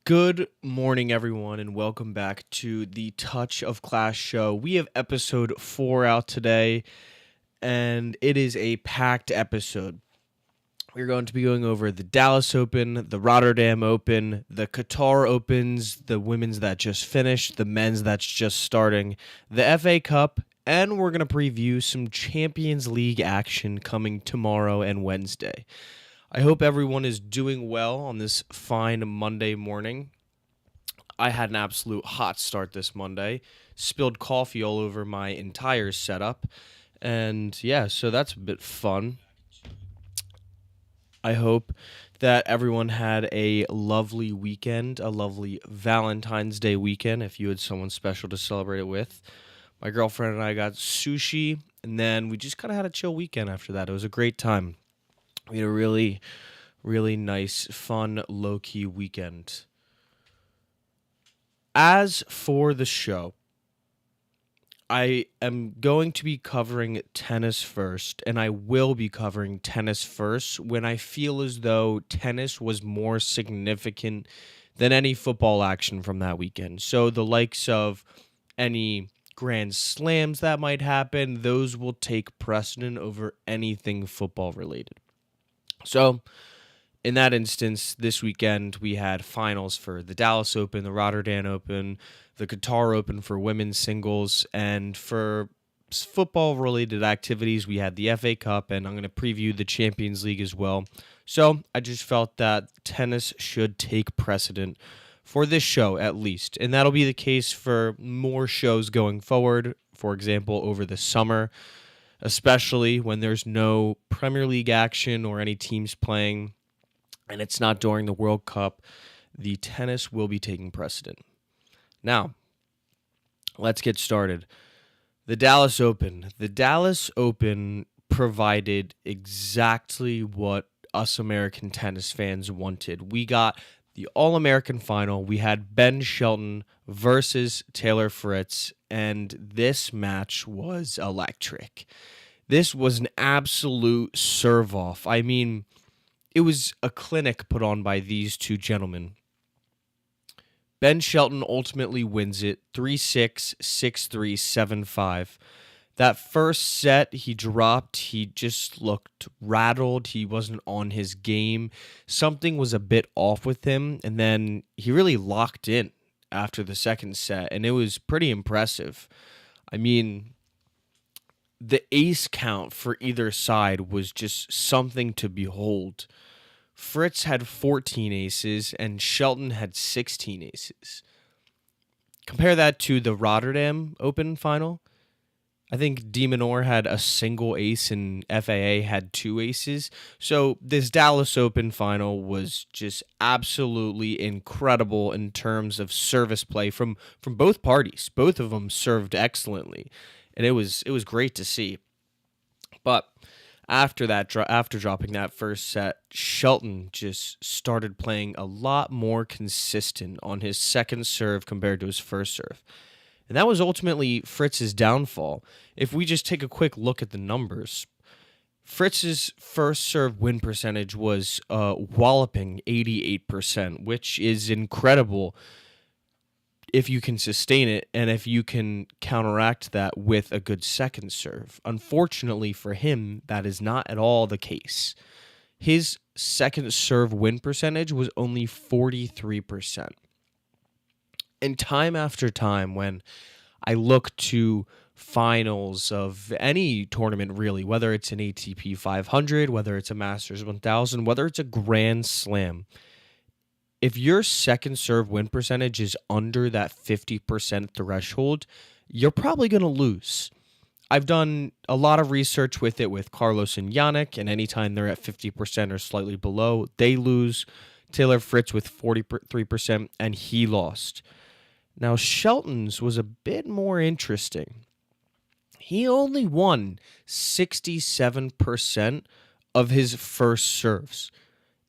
Good morning, everyone, and welcome back to the Touch of Class show. We have episode 4 out today, and it is a packed episode. We're going to be going over the Dallas Open, the Rotterdam Open, the Qatar Opens, the women's that just finished, the men's that's just starting, the FA Cup, and we're going to preview some Champions League action coming tomorrow and Wednesday. I hope everyone is doing well on this fine Monday morning. I had an absolute hot start this Monday, spilled coffee all over my entire setup, and yeah, so that's a bit fun. I hope that everyone had a lovely weekend, a lovely Valentine's Day weekend if you had someone special to celebrate it with. My girlfriend and I got sushi, and then we just kind of had a chill weekend after that. It was a great time. We had a really nice, fun, low-key weekend. As for the show, I am going to be covering tennis first, and I will be covering tennis first when I feel as though tennis was more significant than any football action from that weekend. So the likes of any grand slams that might happen, those will take precedent over anything football related. So in that instance, this weekend we had finals for the Dallas Open, the Rotterdam Open, the Qatar Open for women's singles, and for football-related activities, we had the FA Cup, and I'm going to preview the Champions League as well. So I just felt that tennis should take precedent for this show at least, and that'll be the case for more shows going forward, for example, over the summer, especially when there's no Premier League action or any teams playing and it's not during the World Cup, the tennis will be taking precedent. Now, let's get started. The Dallas Open. The Dallas Open provided exactly what us American tennis fans wanted. We got the All-American final. We had Ben Shelton versus Taylor Fritz, and this match was electric. This was an absolute serve-off. I mean, it was a clinic put on by these two gentlemen. Ben Shelton ultimately wins it 3-6, 6-3, 7-5. That first set he dropped, he just looked rattled. He wasn't on his game. Something was a bit off with him, and then he really locked in after the second set, and it was pretty impressive. I mean, the ace count for either side was just something to behold. Fritz had 14 aces and Shelton had 16 aces. Compare that to the Rotterdam Open final. I think De Minaur had a single ace and FAA had 2 aces. So this Dallas Open final was just absolutely incredible in terms of service play from both parties. Both of them served excellently, and it was great to see. But after dropping that first set, Shelton just started playing a lot more consistent on his second serve compared to his first serve. And that was ultimately Fritz's downfall. If we just take a quick look at the numbers, Fritz's first serve win percentage was walloping 88%, which is incredible if you can sustain it and if you can counteract that with a good second serve. Unfortunately for him, that is not at all the case. His second serve win percentage was only 43%. And time after time, when I look to finals of any tournament really, whether it's an ATP 500, whether it's a Masters 1000, whether it's a Grand Slam, if your second serve win percentage is under that 50% threshold, you're probably going to lose. I've done a lot of research with it with Carlos and Yannick, and anytime they're at 50% or slightly below, they lose. Taylor Fritz with 43%, and he lost. Now, Shelton's was a bit more interesting. He only won 67% of his first serves.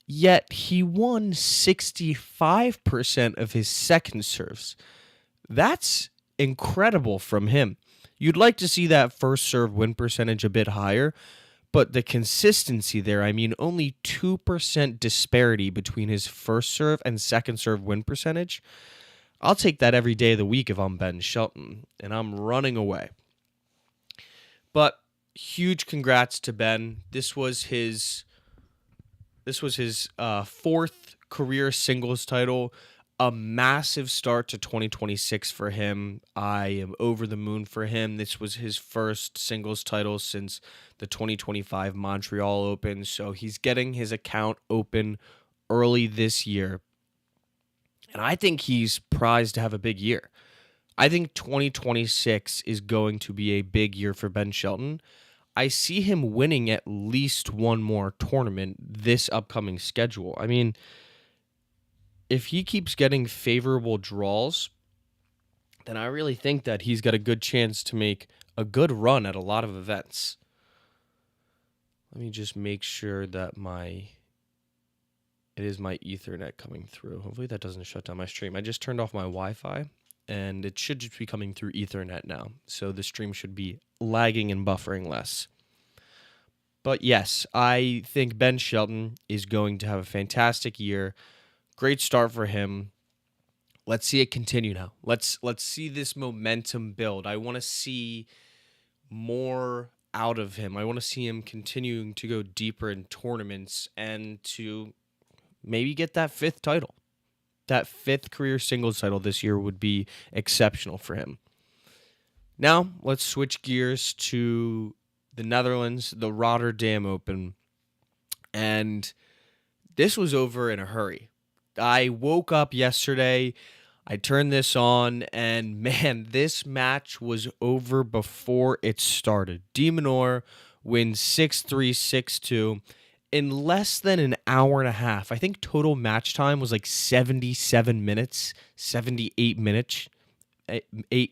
Yet he won 65% of his second serves. That's incredible from him. You'd like to see that first serve win percentage a bit higher, But the consistency there, I mean, only 2% disparity between his first serve and second serve win percentage. I'll take that every day of the week if I'm Ben Shelton, and I'm running away. But huge congrats to Ben. This was his fourth career singles title, a massive start to 2026 for him. I am over the moon for him. This was his first singles title since the 2025 Montreal Open, so he's getting his account open early this year. And I think he's prized to have a big year. I think 2026 is going to be a big year for Ben Shelton. I see him winning at least one more tournament this upcoming schedule. I mean, if he keeps getting favorable draws, then I really think that he's got a good chance to make a good run at a lot of events. Let me just make sure that it is my Ethernet coming through. Hopefully that doesn't shut down my stream. I just turned off my Wi-Fi, and it should just be coming through Ethernet now. So the stream should be lagging and buffering less. But yes, I think Ben Shelton is going to have a fantastic year. Great start for him. Let's see it continue now. Let's see this momentum build. I want to see more out of him. I want to see him continuing to go deeper in tournaments and to maybe get that fifth title. That fifth career singles title this year would be exceptional for him. Now, let's switch gears to the Netherlands, the Rotterdam Open. And this was over in a hurry. I woke up yesterday, I turned this on, and man, this match was over before it started. de Minaur wins 6-3, 6-2 in less than an hour and a half. I think total match time was like 77 minutes, 78 minutes.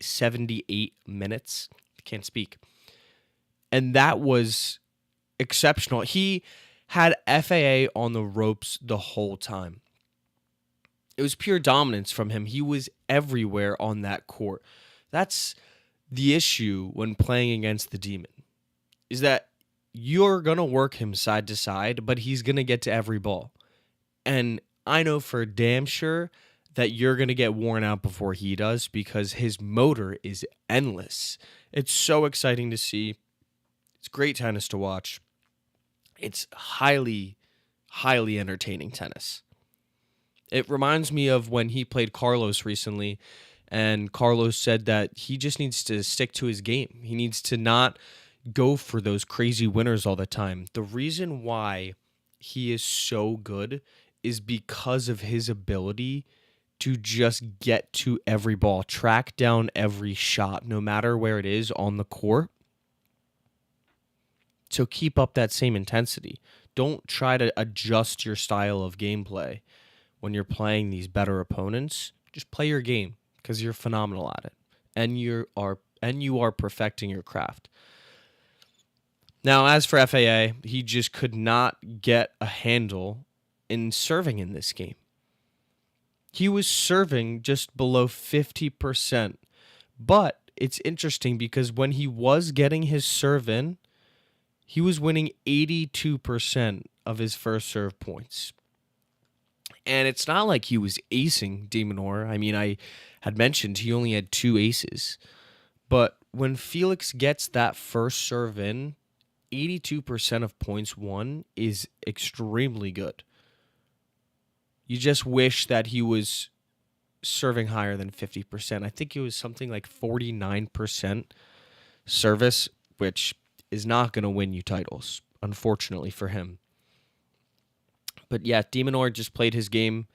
78 minutes. I can't speak. And that was exceptional. He had FAA on the ropes the whole time. It was pure dominance from him. He was everywhere on that court. That's the issue when playing against the Demon, is that you're going to work him side to side, but he's going to get to every ball. And I know for damn sure that you're going to get worn out before he does, because his motor is endless. It's so exciting to see. It's great tennis to watch. It's highly, highly entertaining tennis. It reminds me of when he played Carlos recently, and Carlos said that he just needs to stick to his game. He needs to not go for those crazy winners all the time. The reason why he is so good is because of his ability to just get to every ball, track down every shot, no matter where it is on the court. So keep up that same intensity. Don't try to adjust your style of gameplay when you're playing these better opponents. Just play your game, because you're phenomenal at it, and you are perfecting your craft. Now, as for FAA, he just could not get a handle in serving in this game. He was serving just below 50%. But it's interesting because when he was getting his serve in, he was winning 82% of his first serve points. And it's not like he was acing de Minaur. I mean, I had mentioned he only had 2 aces. But when Felix gets that first serve in, 82% of points won is extremely good. You just wish that he was serving higher than 50%. I think it was something like 49% service, which is not going to win you titles, unfortunately for him. But yeah, de Minaur just played his game.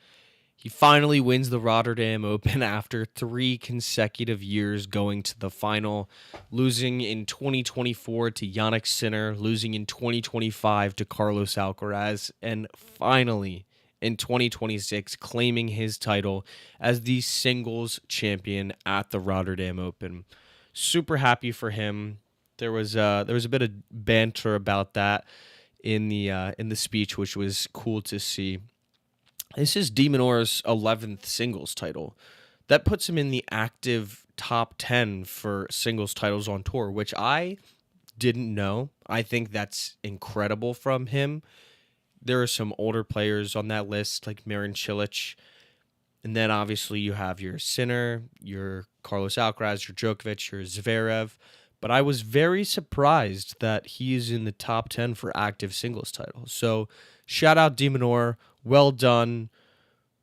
He finally wins the Rotterdam Open after 3 consecutive years going to the final, losing in 2024 to Jannik Sinner, losing in 2025 to Carlos Alcaraz, and finally in 2026 claiming his title as the singles champion at the Rotterdam Open. Super happy for him. There was a bit of banter about that in the speech, which was cool to see. This is de Minaur's 11th singles title. That puts him in the active top 10 for singles titles on tour, which I just didn't know. I think that's incredible from him. There are some older players on that list, like Marin Cilic. And then obviously you have your Sinner, your Carlos Alcaraz, your Djokovic, your Zverev. But I was very surprised that he is in the top 10 for active singles titles. So shout out de Minaur. Well done.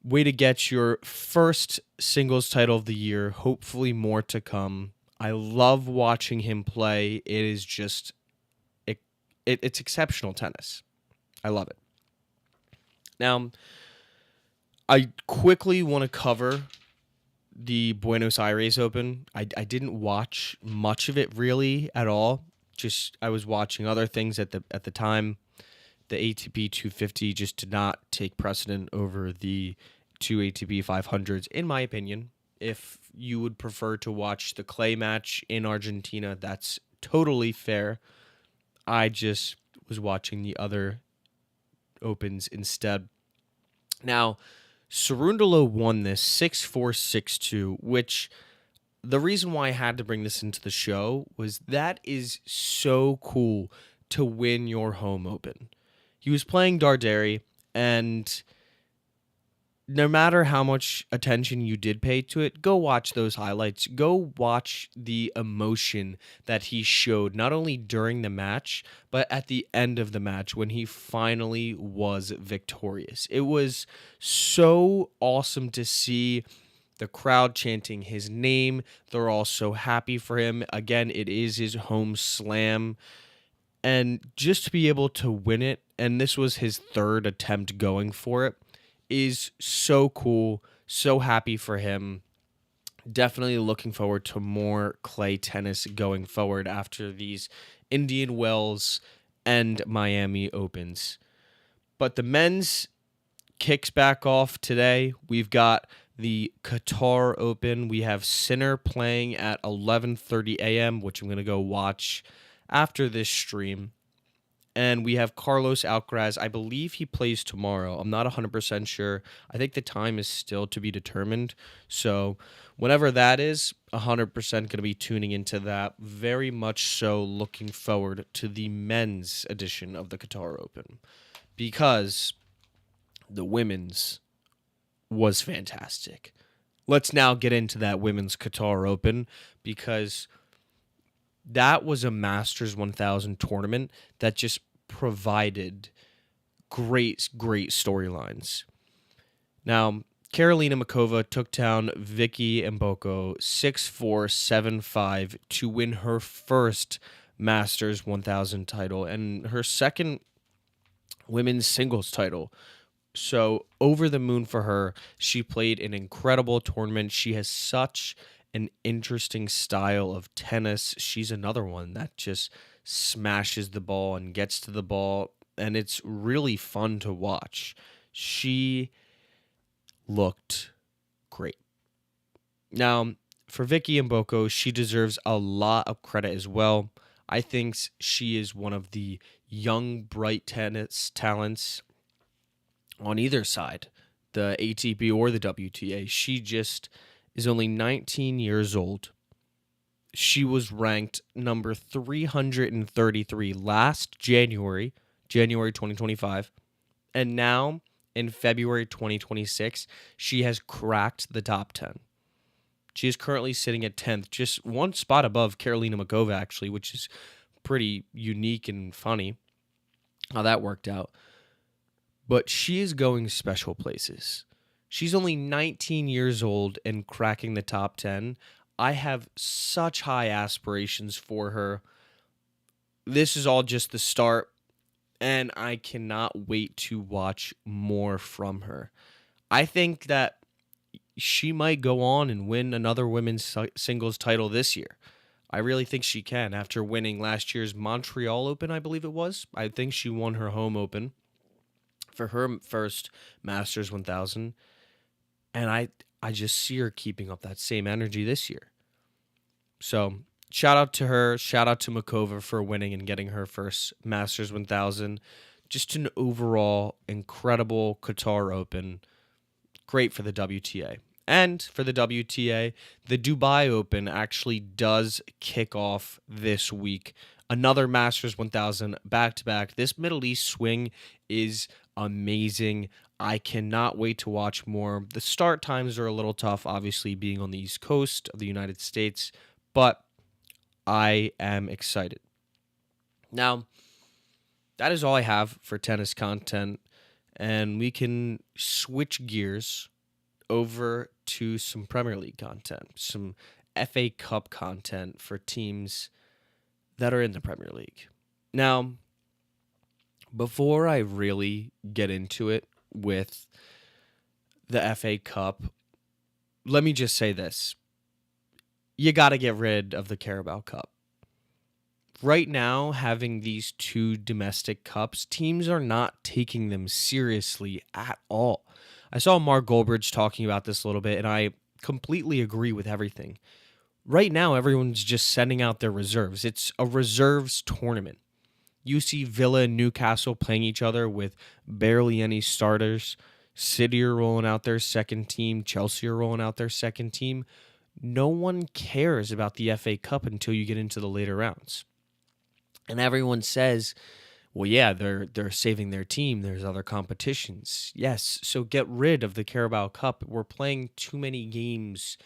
Way to get your first singles title of the year. Hopefully more to come. I love watching him play. It is just, it's exceptional tennis. I love it. Now, I quickly want to cover the Buenos Aires Open. I didn't watch much of it really at all. Just I was watching other things at the time. The ATP 250 just did not take precedent over the two ATP 500s, in my opinion. If you would prefer to watch the clay match in Argentina, that's totally fair. I just was watching the other Opens instead. Now, Cerundolo won this 6-4, 6-2, which the reason why I had to bring this into the show was that is so cool to win your home Open. He was playing Darderi, and no matter how much attention you did pay to it, go watch those highlights. Go watch the emotion that he showed, not only during the match, but at the end of the match when he finally was victorious. It was so awesome to see the crowd chanting his name. They're all so happy for him. Again, it is his home slam. And just to be able to win it, and this was his third attempt going for it, is so cool. So happy for him. Definitely looking forward to more clay tennis going forward after these Indian Wells and Miami Opens. But the men's kicks back off today. We've got the Qatar Open. We have Sinner playing at 11:30 a.m., which I'm going to go watch after this stream. And we have Carlos Alcaraz. I believe he plays tomorrow. I'm not 100% sure. I think the time is still to be determined. So whenever that is, 100% going to be tuning into that. Very much so looking forward to the men's edition of the Qatar Open. Because the women's was fantastic. Let's now get into that women's Qatar Open, because that was a Masters 1000 tournament that just provided great storylines. Now, Karolina Muchova took down Vicky Mboko 6-4, 7-5 to win her first Masters 1000 title and her second women's singles title. So over the moon for her. She played an incredible tournament. She has such an interesting style of tennis. She's another one that just smashes the ball and gets to the ball, and it's really fun to watch. She looked great. Now, for Vicky Mboko, she deserves a lot of credit as well. I think she is one of the young, bright tennis talents on either side, the ATP or the WTA. She just is only 19 years old. She was ranked number 333 last January 2025. And now, in February 2026, she has cracked the top 10. She is currently sitting at 10th, just one spot above Karolina Muchova, actually, which is pretty unique and funny how that worked out. But she is going special places. She's only 19 years old and cracking the top 10. I have such high aspirations for her. This is all just the start, and I cannot wait to watch more from her. I think that she might go on and win another women's singles title this year. I really think she can. After winning last year's Montreal Open, I believe it was. I think she won her home Open for her first Masters 1000. And I just see her keeping up that same energy this year. So shout out to her. Shout out to Muchova for winning and getting her first Masters 1000. Just an overall incredible Qatar Open. Great for the WTA. And for the WTA, the Dubai Open actually does kick off this week. another Masters 1000 back to back. This Middle East swing is amazing. I cannot wait to watch more. The start times are a little tough, obviously, being on the East Coast of the United States, but I am excited. Now, that is all I have for tennis content, and we can switch gears over to some Premier League content, some FA Cup content for teams that are in the Premier League. Now, before I really get into it with the FA Cup, let me just say this. You got to get rid of the Carabao Cup. Right now, having these two domestic cups, teams are not taking them seriously at all. I saw Mark Goldbridge talking about this a little bit, and I completely agree with everything. Right now, everyone's just sending out their reserves. It's a reserves tournament. You see Villa and Newcastle playing each other with barely any starters. City are rolling out their second team. Chelsea are rolling out their second team. No one cares about the FA Cup until you get into the later rounds. And everyone says, well, yeah, they're saving their team. There's other competitions. Yes, so get rid of the Carabao Cup. We're playing too many games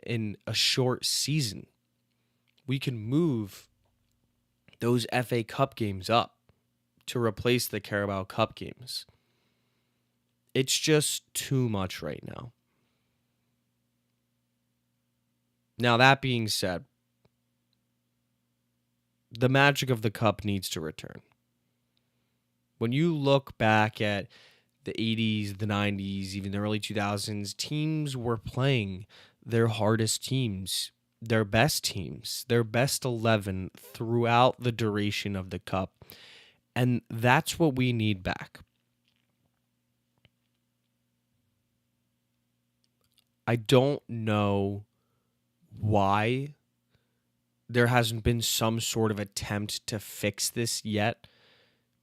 in a short season. We can move those FA Cup games up to replace the Carabao Cup games. It's just too much right now. Now, that being said, the magic of the cup needs to return. When you look back at the 80s, the 90s, even the early 2000s, teams were playing their hardest teams, their best 11 throughout the duration of the cup. And that's what we need back. I don't know why there hasn't been some sort of attempt to fix this yet,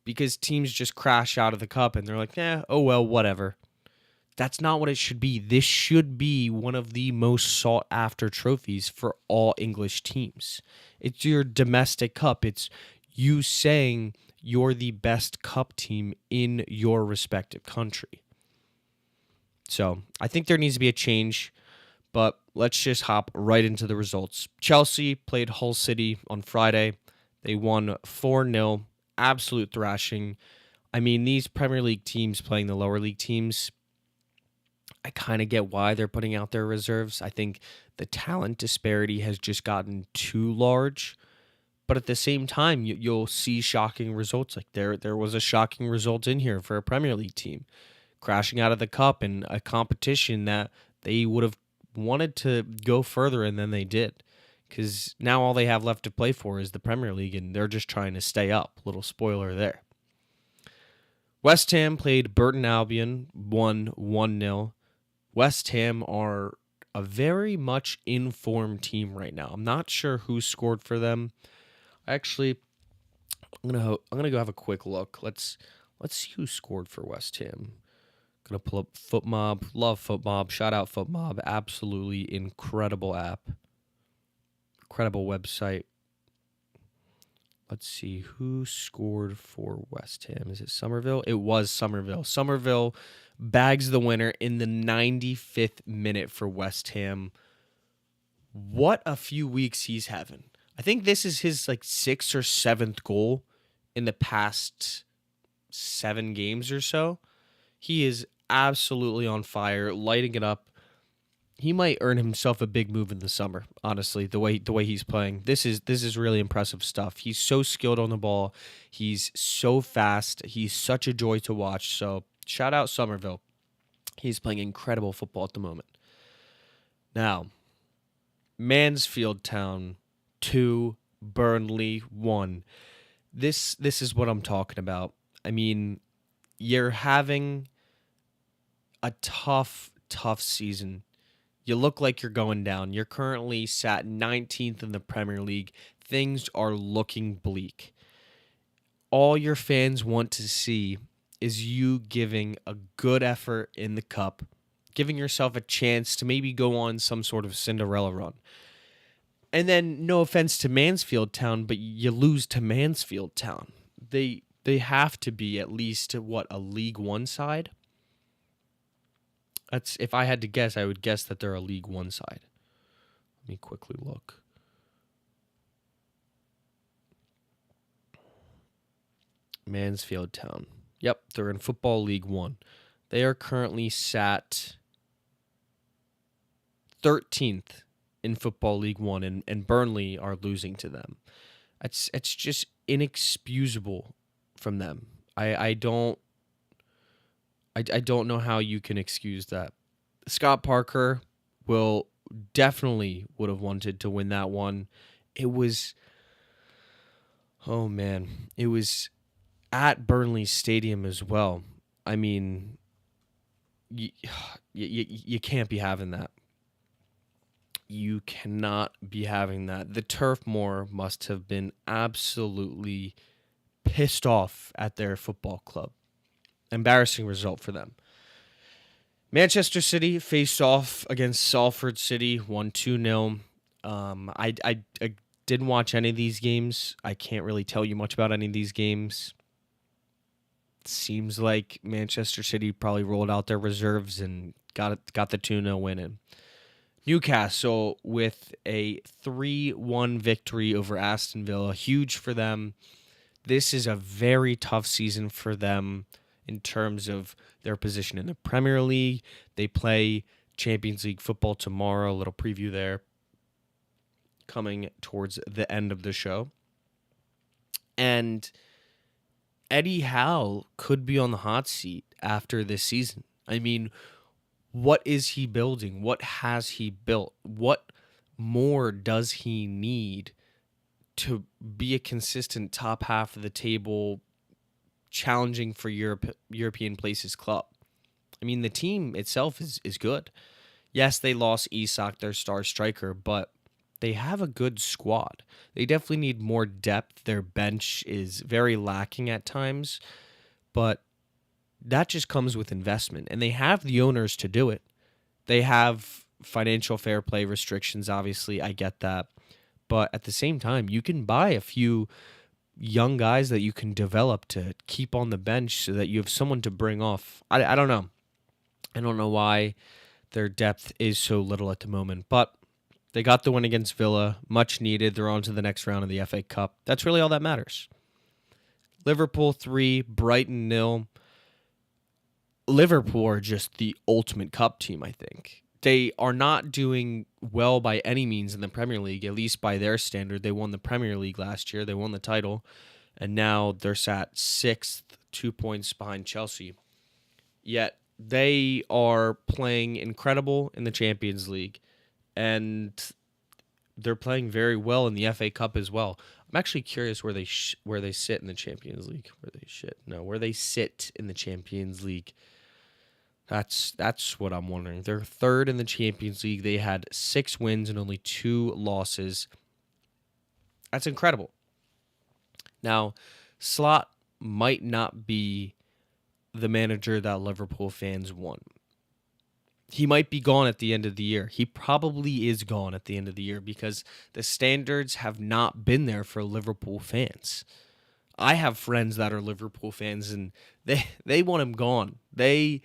because teams just crash out of the cup and they're like, oh well, whatever. That's not what it should be. This should be one of the most sought after trophies for all English teams. It's your domestic cup. It's you saying you're the best cup team in your respective country. So I think there needs to be a change. But let's just hop right into the results. Chelsea played Hull City on Friday. They won 4-0. Absolute thrashing. I mean, these Premier League teams playing the lower league teams, I kind of get why they're putting out their reserves. I think the talent disparity has just gotten too large. But at the same time, you'll see shocking results. Like there was a shocking result in here for a Premier League team, crashing out of the cup in a competition that they would have wanted to go further, and then they did, because now all they have left to play for is the Premier League, and they're just trying to stay up. Little spoiler there. West Ham played Burton Albion, won 1-0. West Ham are a very much informed team right now. I'm not sure who scored for them. Actually, I'm gonna go have a quick look. Let's see who scored for West Ham. Gonna pull up FootMob. Love FootMob. Shout out FootMob. Absolutely incredible app. Incredible website. Let's see who scored for West Ham. Is it Somerville? It was Somerville. Somerville bags the winner in the 95th minute for West Ham. What a few weeks he's having. I think this is his 6th or 7th goal in the past 7 games or so. He is absolutely on fire, lighting it up. He might earn himself a big move in the summer, honestly, the way he's playing. This is really impressive stuff. He's so skilled on the ball. He's so fast. He's such a joy to watch. So shout out Somerville. He's playing incredible football at the moment. Now, Mansfield Town 2, Burnley 1. This is what I'm talking about. I mean, you're having a tough season. You look like you're going down. You're currently sat 19th in the Premier League. Things are looking bleak. All your fans want to see is you giving a good effort in the cup, giving yourself a chance to maybe go on some sort of Cinderella run. And then, no offense to Mansfield Town, but you lose to Mansfield Town. They have to be at least what, a League One side. That's, if I had to guess, I would guess that they're a League One side. Let me quickly look. Mansfield Town. Yep, they're in Football League One. They are currently sat 13th in Football League One, and Burnley are losing to them. It's just inexcusable from them. I don't know how you can excuse that. Scott Parker definitely would have wanted to win that one. It was, oh man, it was at Burnley Stadium as well. I mean, you can't be having that. You cannot be having that. The Turf Moor must have been absolutely pissed off at their football club. Embarrassing result for them. Manchester City faced off against Salford City, won 2-0. I didn't watch any of these games. I can't really tell you much about any of these games. Seems like Manchester City probably rolled out their reserves and got the 2-0 win in. Newcastle with a 3-1 victory over Aston Villa. Huge for them. This is a very tough season for them in terms of their position in the Premier League. They play Champions League football tomorrow. A little preview there coming towards the end of the show. And Eddie Howe could be on the hot seat after this season. I mean, what is he building? What has he built? What more does he need to be a consistent top half of the table, challenging for European places club? I mean, the team itself is good. Yes, they lost Isak, their star striker, but they have a good squad. They definitely need more depth. Their bench is very lacking at times, but that just comes with investment, and they have the owners to do it. They have financial fair play restrictions, obviously. I get that. But at the same time, you can buy a few young guys that you can develop to keep on the bench so that you have someone to bring off. I don't know. I don't know why their depth is so little at the moment, but they got the win against Villa, much needed. They're on to the next round of the FA Cup. That's really all that matters. Liverpool 3, Brighton 0. Liverpool are just the ultimate cup team, I think. They are not doing well by any means in the Premier League, at least by their standard. They won the Premier League last year. They won the title, and now they're sat 6th, 2 points behind Chelsea. Yet they are playing incredible in the Champions League, and they're playing very well in the FA Cup as well. I'm actually curious where they sit in the Champions League. Where they sit in the Champions League. That's what I'm wondering. They're third in the Champions League. They had 6 wins and only 2 losses. That's incredible. Now, Slot might not be the manager that Liverpool fans want. He might be gone at the end of the year. He probably is gone at the end of the year because the standards have not been there for Liverpool fans. I have friends that are Liverpool fans, and they want him gone. They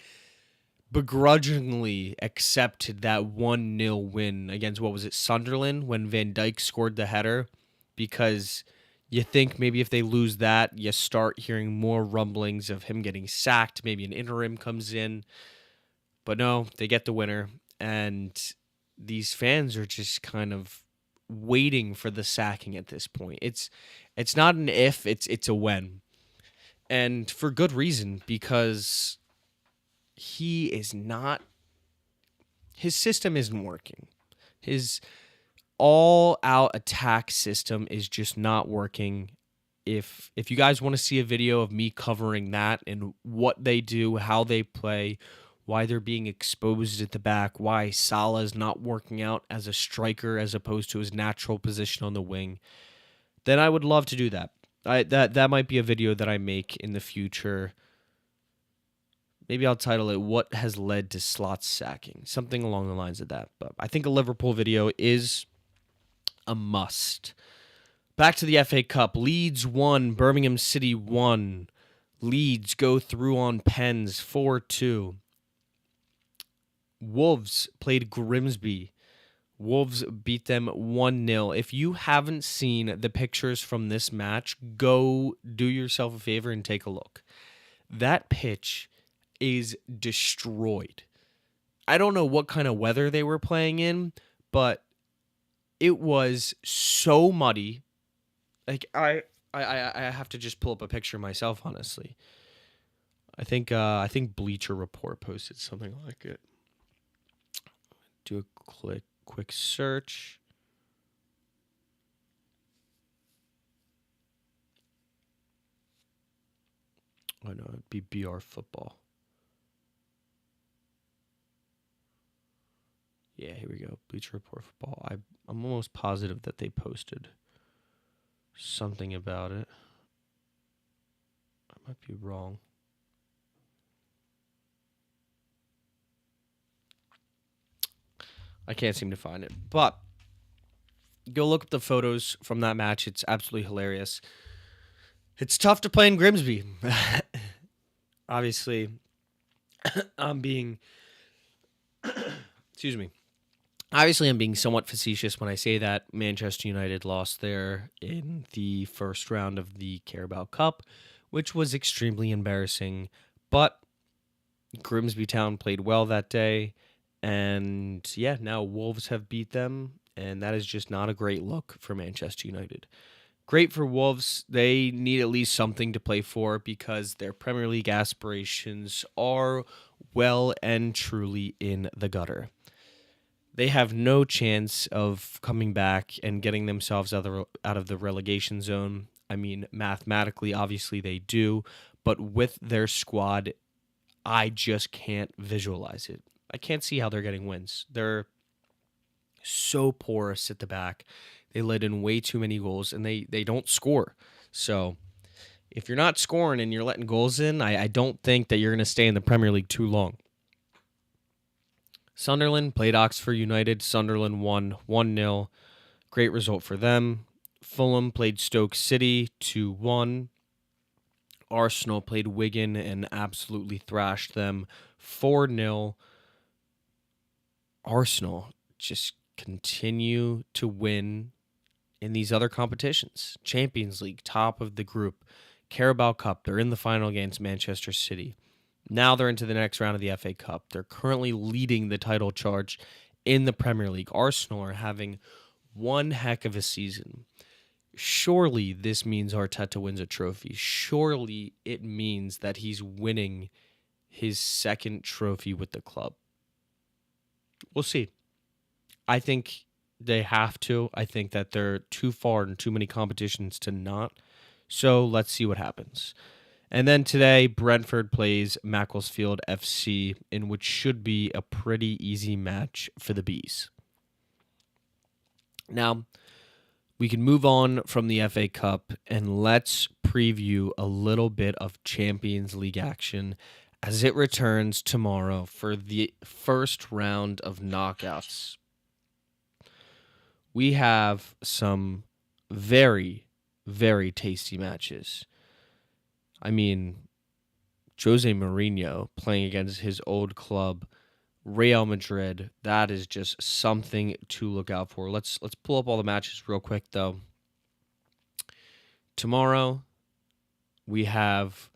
begrudgingly accepted that 1-0 win against, Sunderland, when Van Dijk scored the header, because you think maybe if they lose that, you start hearing more rumblings of him getting sacked, maybe an interim comes in. But no, they get the winner, and these fans are just kind of waiting for the sacking at this point. It's not an if, it's a when. And for good reason, because his system isn't working. His all-out attack system is just not working. If you guys want to see a video of me covering that and what they do, how they play, why they're being exposed at the back, why Salah's not working out as a striker as opposed to his natural position on the wing, then I would love to do that. That might be a video that I make in the future. Maybe I'll title it, What Has Led to Slot Sacking? Something along the lines of that. But I think a Liverpool video is a must. Back to the FA Cup. Leeds 1, Birmingham City 1. Leeds go through on pens 4-2. Wolves played Grimsby. Wolves beat them 1-0. If you haven't seen the pictures from this match, go do yourself a favor and take a look. That pitch is destroyed. I don't know what kind of weather they were playing in, but it was so muddy. Like I have to just pull up a picture myself, honestly. I think Bleacher Report posted something like it. Do a quick search. Oh no, it'd be BR Football. Yeah, here we go. Bleacher Report Football. I'm almost positive that they posted something about it. I might be wrong. I can't seem to find it. But go look up the photos from that match. It's absolutely hilarious. It's tough to play in Grimsby. Obviously, I'm being... excuse me. Obviously, I'm being somewhat facetious when I say that Manchester United lost there in the first round of the Carabao Cup, which was extremely embarrassing. But Grimsby Town played well that day. And yeah, now Wolves have beat them. And that is just not a great look for Manchester United. Great for Wolves. They need at least something to play for because their Premier League aspirations are well and truly in the gutter. They have no chance of coming back and getting themselves out of the relegation zone. I mean, mathematically, obviously they do, but with their squad, I just can't visualize it. I can't see how they're getting wins. They're so porous at the back. They let in way too many goals, and they don't score. So if you're not scoring and you're letting goals in, I don't think that you're going to stay in the Premier League too long. Sunderland played Oxford United. Sunderland won 1-0. Great result for them. Fulham played Stoke City 2-1. Arsenal played Wigan and absolutely thrashed them 4-0. Arsenal just continue to win in these other competitions. Champions League, top of the group. Carabao Cup, they're in the final against Manchester City. Now they're into the next round of the FA Cup. They're currently leading the title charge in the Premier League. Arsenal are having one heck of a season. Surely this means Arteta wins a trophy. Surely it means that he's winning his second trophy with the club. We'll see. I think they have to. I think that they're too far in too many competitions to not. So let's see what happens. And then today, Brentford plays Macclesfield FC in which should be a pretty easy match for the Bees. Now, we can move on from the FA Cup and let's preview a little bit of Champions League action as it returns tomorrow for the first round of knockouts. We have some very, very tasty matches. I mean, Jose Mourinho playing against his old club, Real Madrid. That is just something to look out for. Let's pull up all the matches real quick, though. Tomorrow, we have,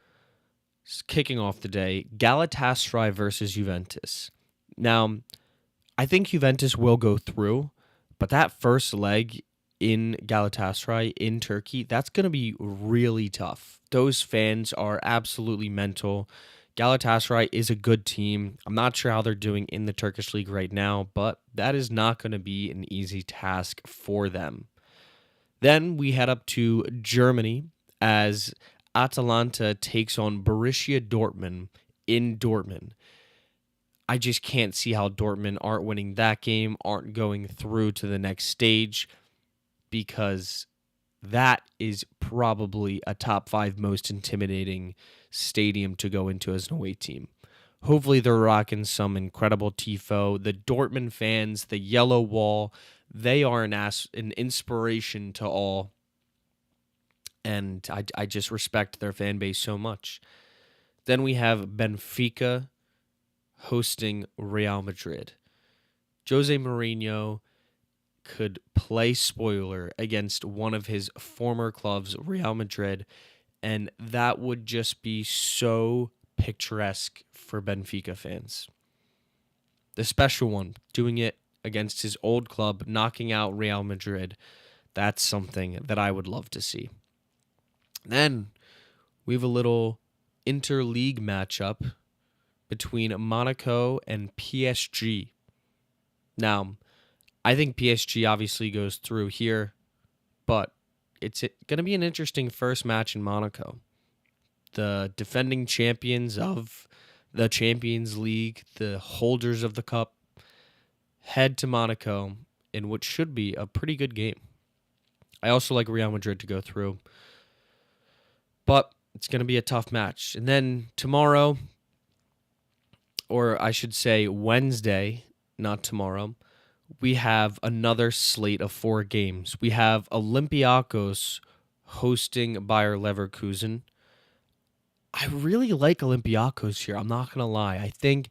kicking off the day, Galatasaray versus Juventus. Now, I think Juventus will go through, but that first leg in Galatasaray in Turkey, that's going to be really tough. Those fans are absolutely mental. Galatasaray is a good team. I'm not sure how they're doing in the Turkish league right now, but that is not going to be an easy task for them. Then we head up to Germany as Atalanta takes on Borussia Dortmund in Dortmund. I just can't see how Dortmund aren't winning that game, aren't going through to the next stage, because that is probably a top 5 most intimidating stadium to go into as an away team. Hopefully they're rocking some incredible tifo. The Dortmund fans, the yellow wall, They are an inspiration to all, and I just respect their fan base so much. Then we have Benfica hosting Real Madrid. Jose Mourinho could play spoiler against one of his former clubs, Real Madrid, and that would just be so picturesque for Benfica fans. The special one, doing it against his old club, knocking out Real Madrid, that's something that I would love to see. Then we have a little interleague matchup between Monaco and PSG. Now, I think PSG obviously goes through here, but it's going to be an interesting first match in Monaco. The defending champions of the Champions League, the holders of the cup, head to Monaco in what should be a pretty good game. I also like Real Madrid to go through, but it's going to be a tough match. And then tomorrow, or I should say Wednesday, not tomorrow, we have another slate of 4 games. We have Olympiacos hosting Bayer Leverkusen. I really like Olympiacos here. I'm not going to lie. I think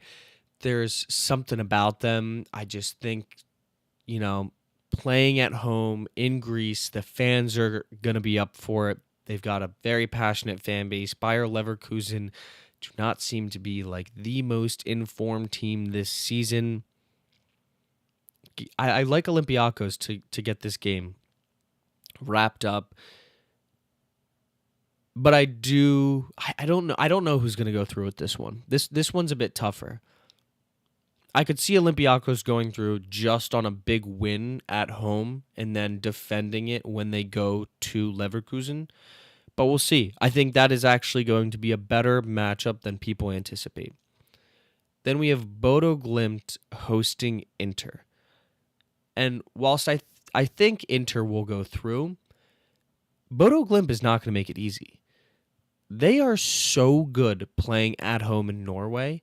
there's something about them. I just think, playing at home in Greece, the fans are going to be up for it. They've got a very passionate fan base. Bayer Leverkusen do not seem to be like the most informed team this season. I like Olympiacos to get this game wrapped up. But I don't know who's going to go through with this one. This one's a bit tougher. I could see Olympiacos going through just on a big win at home and then defending it when they go to Leverkusen. But we'll see. I think that is actually going to be a better matchup than people anticipate. Then we have Bodo Glimt hosting Inter. And whilst I think Inter will go through, Bodo Glimt is not going to make it easy. They are so good playing at home in Norway.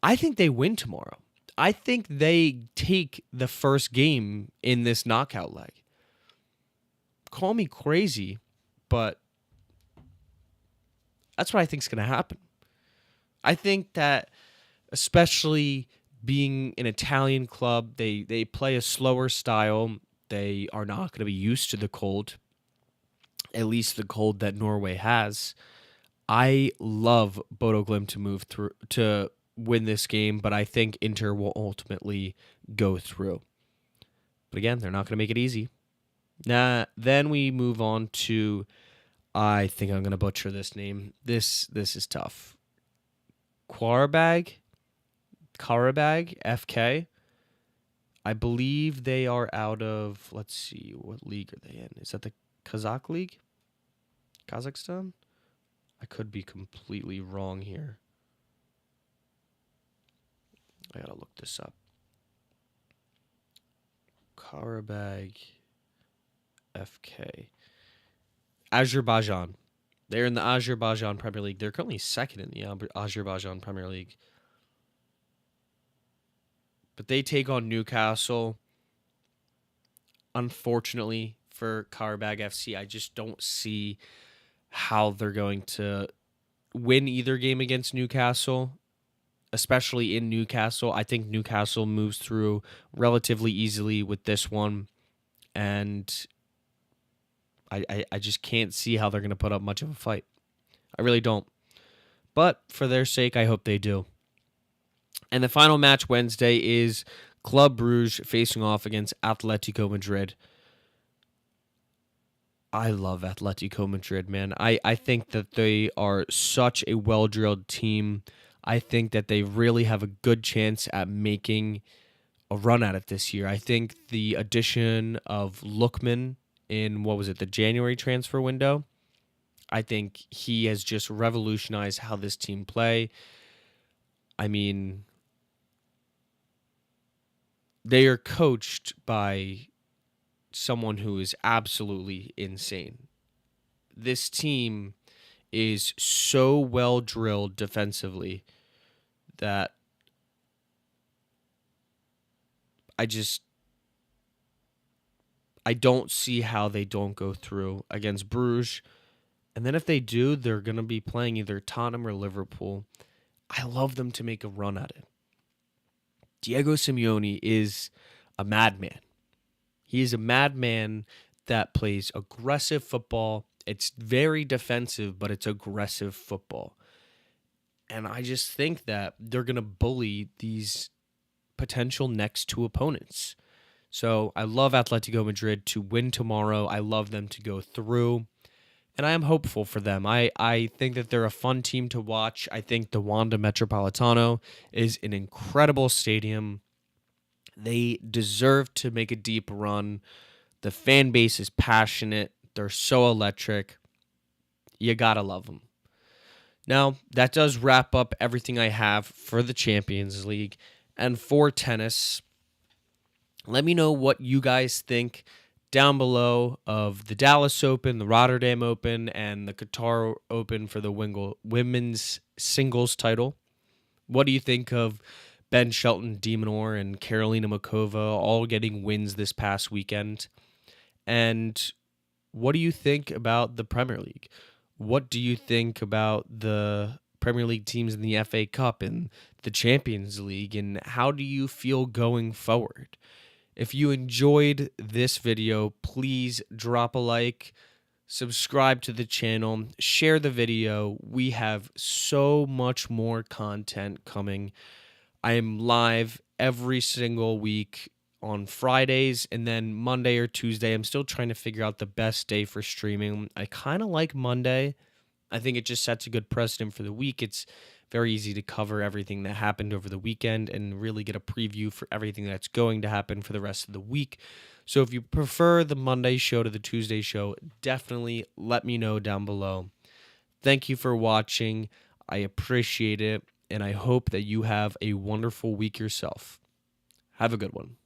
I think they win tomorrow. I think they take the first game in this knockout leg. Call me crazy, but that's what I think is going to happen. I think that, especially being an Italian club, they play a slower style. They are not going to be used to the cold, at least the cold that Norway has. I love Bodo Glimt to move through to win this game, but I think Inter will ultimately go through. But again, they're not going to make it easy. Then we move on to, I think I'm going to butcher this name. This is tough. Qarabag FK. I believe they are out of, let's see, what league are they in? Is that the Kazakh league? Kazakhstan? I could be completely wrong here. I gotta look this up. Qarabag FK. Azerbaijan. They're in the Azerbaijan Premier League. They're currently second in the Azerbaijan Premier League. But they take on Newcastle. Unfortunately for Qarabag FC, I just don't see how they're going to win either game against Newcastle, especially in Newcastle. I think Newcastle moves through relatively easily with this one, and I just can't see how they're going to put up much of a fight. I really don't. But for their sake, I hope they do. And the final match Wednesday is Club Brugge facing off against Atletico Madrid. I love Atletico Madrid, man. I think that they are such a well-drilled team. I think that they really have a good chance at making a run at it this year. I think the addition of Lookman in, the January transfer window, I think he has just revolutionized how this team play. I mean, they are coached by someone who is absolutely insane. This team is so well drilled defensively that I just I don't see how they don't go through against Bruges. And then if they do, they're going to be playing either Tottenham or Liverpool. I love them to make a run at it. Diego Simeone is a madman. He is a madman that plays aggressive football. It's very defensive, but it's aggressive football. And I just think that they're going to bully these potential next two opponents. So I love Atletico Madrid to win tomorrow. I love them to go through. And I am hopeful for them. I think that they're a fun team to watch. I think the Wanda Metropolitano is an incredible stadium. They deserve to make a deep run. The fan base is passionate. They're so electric. You gotta love them. Now, that does wrap up everything I have for the Champions League and for tennis. Let me know what you guys think down below of the Dallas Open, the Rotterdam Open, and the Qatar Open for the women's singles title. What do you think of Ben Shelton, De Minaur, and Karolina Muchova all getting wins this past weekend? And what do you think about the Premier League? What do you think about the Premier League teams in the FA Cup and the Champions League? And how do you feel going forward? If you enjoyed this video, please drop a like, subscribe to the channel, share the video. We have so much more content coming. I am live every single week on Fridays, and then Monday or Tuesday. I'm still trying to figure out the best day for streaming. I kind of like Monday. I think it just sets a good precedent for the week. It's very easy to cover everything that happened over the weekend and really get a preview for everything that's going to happen for the rest of the week. So if you prefer the Monday show to the Tuesday show, definitely let me know down below. Thank you for watching. I appreciate it, and I hope that you have a wonderful week yourself. Have a good one.